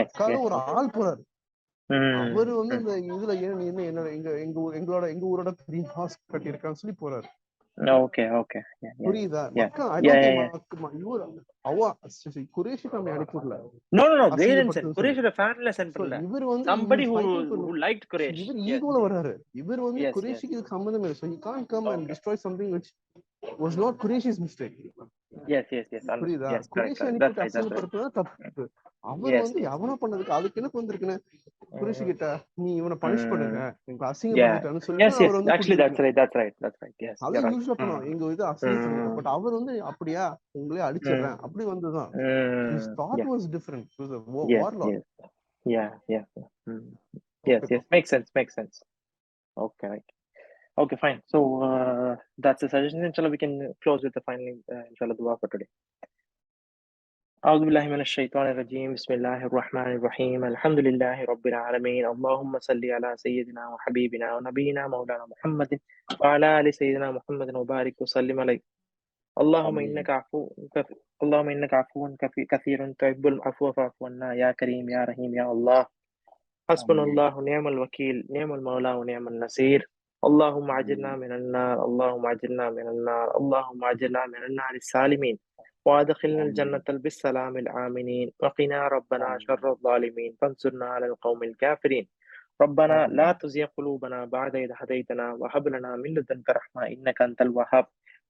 மக்கால ஒரு ஆள் போறாரு, அவரு வந்து இந்த இதுல எங்களோட ஊரோட பெரிய மாஸ்க் கட்டி இருக்கான்னு சொல்லி போறாரு. புரியுதா? குரேஷி ஃபேமிலி அனுப்பிடல. இவர் வந்து இவர் ஈகோல வராரு. இவர் வந்து குரேஷிக்கு இதுக்கு சம்பந்தம் இல்லை. So he can't come and destroy something which was not Qureshi's mistake. புரியுதா? குரேஷி அனுப்பிட்டு அசிங்கப்படுத்துறது தப்பு. அவர் வந்து எவனோ பண்ணதுக்கு அதுக்கு என்ன வந்திருக்குன்னு குரேஷி கிட்ட, நீ இவனை பனிஷ் பண்ணுங்க, எனக்கு அசிங்கப்படுத்திட்டான்னு சொல்லி அவர் வந்து அது யூஸ்வலா பண்ணுவாங்க, எங்க இது அசிங்கப்படுத்த. பட் அவர் வந்து அப்படியா உங்களே அடிச்சிடுறேன் அப்படி வந்துதான். His thought was different. It was a warlord. Yes. Makes sense. Okay, right. Okay, fine. So that's the suggestion. Inshallah, we can close with the final inshallah dua for today. أعوذ بالله من الشيطان الرجيم. بسم الله الرحمن الرحيم. الحمد لله رب العالمين. اللهم صل على سيدنا وحبيبنا ونبينا مولانا محمد وعلى آل سيدنا محمد وبارك وسلم عليه. اللهم إنك عفو كثير تحب العفو فاعف عنا يا كريم يا رحيم يا الله. حسبنا الله ونعم الوكيل، نعم المولى ونعم النصير. اللهم أجرنا من النار، اللهم أجرنا من النار، اللهم أجرنا من النار السالمين، وأدخلنا الجنة بالسلام الآمنين، وقنا ربنا شر الظالمين، فانصرنا على القوم الكافرين. ربنا لا تزغ قلوبنا بعد إذ هديتنا وهب لنا من لدنك رحمة إنك أنت الوهاب.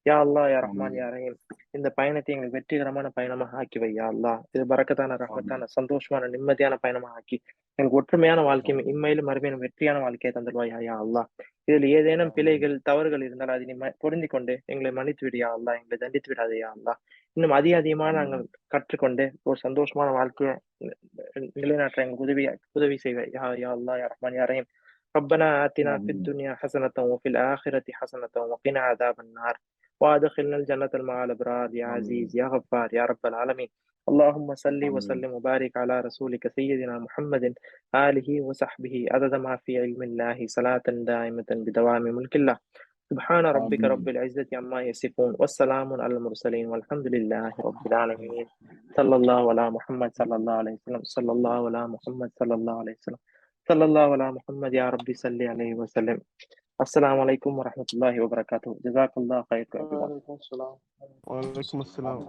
யா அல்லாஹ் யா ரஹ்மான் யா ரஹீம், இந்த பயணத்தை எங்களுக்கு வெற்றிகரமான பயணமாக ஆக்கி வை யா அல்லாஹ். இது பரக்கத்தான ரஹ்மத்தான சந்தோஷமான நிம்மதியான பயணமாக ஆக்கி எங்களுக்கு ஒற்றுமையான வாழ்க்கையும் இம்மையிலும் மறுமையிலும் வெற்றியான வாழ்க்கையை தந்துடுவாயா யா அல்லாஹ். இதில் ஏதேனும் பிழைகள் தவறுகள் இருந்தால் அதை நீ பொருந்திக் கொண்டு எங்களை மன்னித்து விடியா அல்லாஹ், எங்களை தண்டித்து விடாதே யா அல்லாஹ். இன்னும் அதிகமாக நாங்கள் கற்றுக்கொண்டு ஒரு சந்தோஷமான வாழ்க்கையை நிலைநாட்ட எங்களுக்கு உதவி செய்வாய் யா அல்லாஹ் யா ரஹ்மான் யா Rahim. ربنا آتنا في الدنيا حسنة وفي الآخرة حسنة وقنا عذاب النار وادخلنا الجنة مع الأبرار يا عزيز يا غفار يا رب العالمين. اللهم صل وسلم وبارك على رسولك سيدنا محمد آله وصحبه عدد ما في علم الله صلاة دائمة بدوام ملك الله. سبحان ربك رب العزة عما يصفون والسلام على المرسلين والحمد لله رب العالمين. صلى الله على محمد صلى الله عليه وسلم. صلى الله على محمد صلى الله عليه وسلم. صلى الله على محمد يا ربي صل عليه وسلم. Assalamu alaikum wa rahmatullahi wa barakatuh. Jazakallah khair. Wa alaikum assalam.